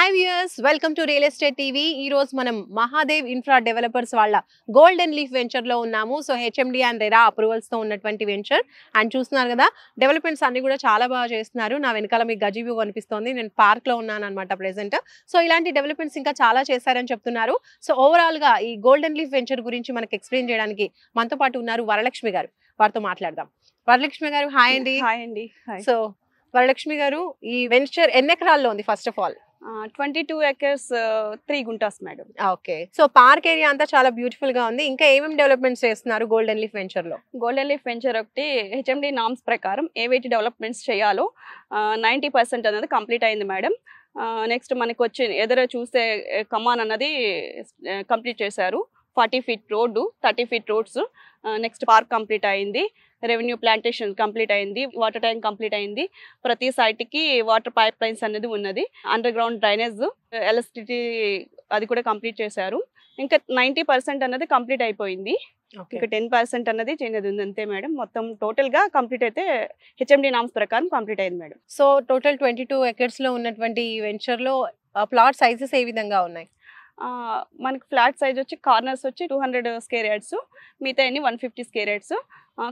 Hi viewers, welcome to real estate TV. ఈ రోజు మనం మహాదేవ్ ఇన్ఫ్రా డెవలపర్స్ వాళ్ళ గోల్డెన్ లీఫ్ వెంచర్ లో ఉన్నాము. So HMD and RERA approvals తో ఉన్నటువంటి వెంచర్ అండ్ చూస్తున్నారు కదా, డెవలప్మెంట్స్ అన్ని కూడా చాలా బాగా చేస్తున్నారు. నా వెనకాల మీకు గజీ వ్యూ కనిపిస్తోంది. నేను పార్క్ లో ఉన్నాను అనమాట ప్రెసెంట్. సో ఇలాంటి డెవలప్మెంట్స్ ఇంకా చాలా చేశారని చెప్తున్నారు. సో ఓవరాల్ గా ఈ గోల్డెన్ లీఫ్ వెంచర్ గురించి మనకి ఎక్స్ప్లెయిన్ చేయడానికి మనతో పాటు ఉన్నారు వరలక్ష్మి గారు. వారితో మాట్లాడదాం. వరలక్ష్మి గారు, హాయ్ అండి. హాయ్ అండి. సో వరలక్ష్మి గారు, ఈ వెంచర్ ఎన్ని ఎకరాల్లో ఉంది? First of all 22 acres 3 guntas madam. Okay. So park area అంతా చాలా బ్యూటిఫుల్ గా ఉంది. ఇంకా ఏమేమి డెవలప్మెంట్స్ చేస్తున్నారు గోల్డెన్ లీఫ్ వెంచర్ లో? గోల్డెన్ లీఫ్ వెంచర్ ఒకటి హెచ్ఎండి నామ్స్ ప్రకారం ఏవైతే డెవలప్మెంట్స్ చేయాలో 90% అనేది కంప్లీట్ అయింది మేడం. నెక్స్ట్ మనకు వచ్చి ఎదురు చూస్తే కమాన్ అన్నది కంప్లీట్ చేశారు. 40 feet road, 30 feet roads. Next park complete అయింది. రెవెన్యూ ప్లాంటేషన్ కంప్లీట్ అయింది. వాటర్ ట్యాంక్ కంప్లీట్ అయింది. ప్రతి సైట్కి వాటర్ పైప్ లైన్స్ అనేది ఉన్నది. అండర్ గ్రౌండ్ డ్రైనేజ్, ఎలక్ట్రిసిటీ అది కూడా కంప్లీట్ చేశారు. ఇంకా 90% అనేది కంప్లీట్ అయిపోయింది. ఇంకా 10% అన్నది చిన్నది ఉంది అంతే మేడం. మొత్తం టోటల్ గా కంప్లీట్ అయితే హెచ్ఎండి నామ్స్ ప్రకారం కంప్లీట్ అయింది మేడం. సో టోటల్ 22 acres లో ఉన్నటువంటి ఈ వెంచర్ లో ప్లాట్ సైజెస్ ఏ విధంగా ఉన్నాయి? మనకి ఫ్లాట్ సైజ్ వచ్చి కార్నర్స్ వచ్చి 200 square yards, మిగతా అన్ని 150 square yards.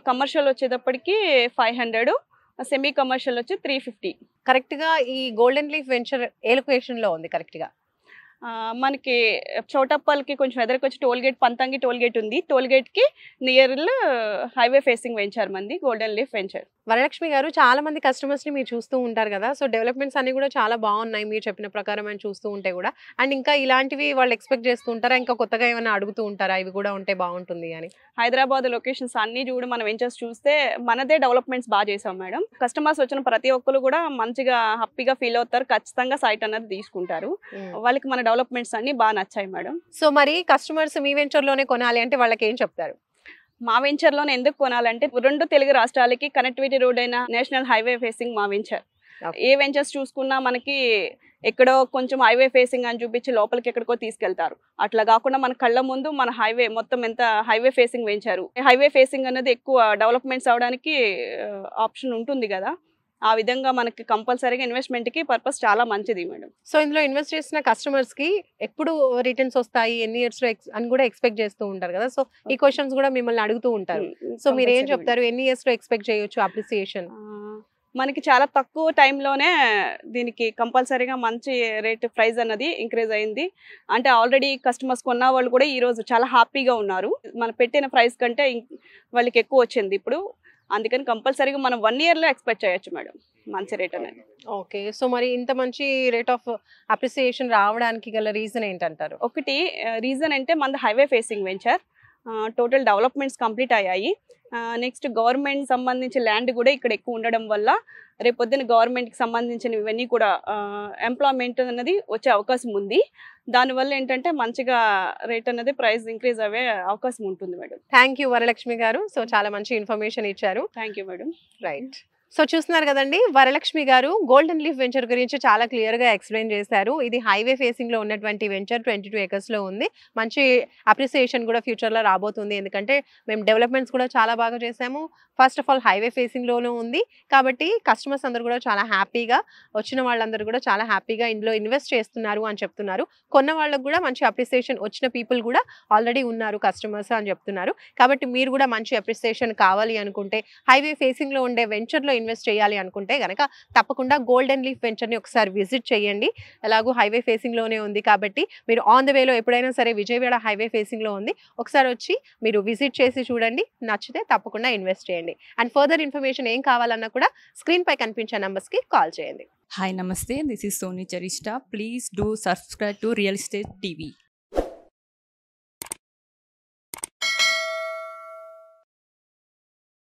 కమర్షియల్ వచ్చేటప్పటికి 500, సెమీ కమర్షియల్ వచ్చి 350. కరెక్ట్ గా ఈ గోల్డెన్ లీఫ్ వెంచర్ ఏ లొకేషన్ లో ఉంది కరెక్ట్ గా? మనకి చోటప్పల్కి కొంచెం ఎదురుకు వచ్చి టోల్గేట్, పంతంగి టోల్గేట్ ఉంది. టోల్గేట్కి నియర్ హైవే ఫేసింగ్ వెంచర్ మంది గోల్డెన్ లీఫ్ వెంచర్. వరలక్ష్మి గారు, చాలా మంది కస్టమర్స్ ని మీరు చూస్తూ ఉంటారు కదా. సో డెవలప్మెంట్స్ అన్ని కూడా చాలా బాగున్నాయి మీరు చెప్పిన ప్రకారం అని చూస్తూ ఉంటే కూడా. అండ్ ఇంకా ఇలాంటివి వాళ్ళు ఎక్స్పెక్ట్ చేస్తూ ఉంటారా? ఇంకా కొత్తగా ఏమైనా అడుగుతూ ఉంటారా ఇవి కూడా ఉంటే బాగుంటుంది అని? హైదరాబాద్ లొకేషన్స్ అన్ని చూడు మనం వెంచర్స్ చూస్తే మనదే డెవలప్మెంట్స్ బాగా చేసాం మేడం. కస్టమర్స్ వచ్చిన ప్రతి ఒక్కరు కూడా మంచిగా హ్యాపీగా ఫీల్ అవుతారు. ఖచ్చితంగా సైట్ అన్నది తీసుకుంటారు. వాళ్ళకి మన డెవలప్మెంట్స్ అన్ని బాగా నచ్చాయి మేడం. సో మరి కస్టమర్స్ మీ వెంచర్ లోనే కొనాలి అంటే వాళ్ళకి ఏం చెప్తారు? మా వెంచర్ లోనే ఎందుకు కొనాలంటే 2 తెలుగు రాష్ట్రాలకి కనెక్టివిటీ రోడ్ అయిన నేషనల్ హైవే ఫేసింగ్ మా వెంచర్. ఏ వెంచర్స్ చూసుకున్నా మనకి ఎక్కడో కొంచెం హైవే ఫేసింగ్ అని చూపించి లోపలికి ఎక్కడికో తీసుకెళ్తారు. అట్లా కాకుండా మన కళ్ళ ముందు మన హైవే మొత్తం ఎంత హైవే ఫేసింగ్ వెంచారు. హైవే ఫేసింగ్ అనేది ఎక్కువ డెవలప్మెంట్స్ అవడానికి ఆప్షన్ ఉంటుంది కదా. ఆ విధంగా మనకి కంపల్సరీగా ఇన్వెస్ట్మెంట్కి పర్పస్ చాలా మంచిది మేడం. సో ఇందులో ఇన్వెస్ట్ చేసిన కస్టమర్స్ కి ఎప్పుడు రిటర్న్స్ వస్తాయి, ఎన్ని ఇయర్స్ లో అని కూడా ఎక్స్పెక్ట్ చేస్తూ ఉంటారు కదా. సో ఈ క్వశ్చన్స్ కూడా మిమ్మల్ని అడుగుతూ ఉంటారు. సో మీరు ఏం చెప్తారు? ఎన్ని ఇయర్స్ లో ఎక్స్పెక్ట్ చేయొచ్చు అప్రిసియేషన్? మనకి చాలా తక్కువ టైంలోనే దీనికి కంపల్సరీగా మంచి రేట్ ప్రైస్ అన్నది ఇంక్రీజ్ అయింది. అంటే ఆల్రెడీ కస్టమర్స్ కొన్న వాళ్ళు కూడా ఈరోజు చాలా హ్యాపీగా ఉన్నారు. మనం పెట్టిన ప్రైస్ కంటే వాళ్ళకి ఎక్కువ వచ్చింది ఇప్పుడు. అందుకని కంపల్సరీగా మనం 1 yearలో ఎక్స్పెక్ట్ చేయొచ్చు మేడం మంచి రేట్ అనేది. ఓకే. సో మరి ఇంత మంచి రేట్ ఆఫ్ అప్రిసియేషన్ రావడానికి గల రీజన్ ఏంటంటారు? ఒకటి రీజన్ అంటే మన highway facing venture, total developments complete అయ్యాయి. నెక్స్ట్ గవర్నమెంట్ సంబంధించి ల్యాండ్ కూడా ఇక్కడ ఎక్కువ ఉండడం వల్ల రేపొద్దున గవర్నమెంట్కి సంబంధించిన ఇవన్నీ కూడా ఎంప్లాయ్మెంట్ అనేది వచ్చే అవకాశం ఉంది. దానివల్ల ఏంటంటే మంచిగా రేట్ అనేది ప్రైస్ ఇంక్రీజ్ అయ్యే అవకాశం ఉంటుంది మేడం. థ్యాంక్ యూ వరలక్ష్మి గారు. సో చాలా మంచి ఇన్ఫర్మేషన్ ఇచ్చారు. Thank you madam. Right. So చూస్తున్నారు కదండి, వరలక్ష్మి గారు గోల్డెన్ లీఫ్ వెంచర్ గురించి చాలా క్లియర్ గా ఎక్స్ప్లెయిన్ చేశారు. ఇది హైవే ఫేసింగ్ లో ఉన్నటువంటి వెంచర్ 22 acres లో ఉంది. మంచి అప్రిసియేషన్ కూడా ఫ్యూచర్ లో రాబోతుంది. ఎందుకంటే మేము డెవలప్మెంట్స్ కూడా చాలా బాగా చేసాము. First of all highway facing లోనూ ఉంది కాబట్టి కస్టమర్స్ అందరూ కూడా చాలా హ్యాపీగా, వచ్చిన వాళ్ళందరూ కూడా చాలా హ్యాపీగా ఇందులో ఇన్వెస్ట్ చేస్తున్నారు అని చెప్తున్నారు. కొన్న వాళ్ళకు కూడా మంచి అప్రిసియేషన్ వచ్చిన పీపుల్ కూడా ఆల్రెడీ ఉన్నారు కస్టమర్స్ అని చెప్తున్నారు. కాబట్టి మీరు కూడా మంచి అప్రిసియేషన్ కావాలి అనుకుంటే, హైవే ఫేసింగ్ లో ఉండే వెంచర్ లో ఇన్వెస్ట్ చేయాలి అనుకుంటే గనక తప్పకుండా గోల్డెన్ లీఫ్ వెంచర్ ని ఒకసారి విజిట్ చేయండి. ఎలాగో హైవే ఫేసింగ్ లోనే ఉంది కాబట్టి మీరు ఆన్ ద వేలో ఎప్పుడైనా సరే, విజయవాడ హైవే ఫేసింగ్ లో ఉంది, ఒకసారి వచ్చి మీరు విజిట్ చేసి చూడండి. నచ్చితే తప్పకుండా ఇన్వెస్ట్ చేయండి. అండ్ ఫర్దర్ ఇన్ఫర్మేషన్ ఏం కావాలన్నా కూడా స్క్రీన్ పై కనిపించే నంబర్స్ కి కాల్ చేయండి. Hi, Namaste. This is Soni Charishta. Please do subscribe to Real Estate TV.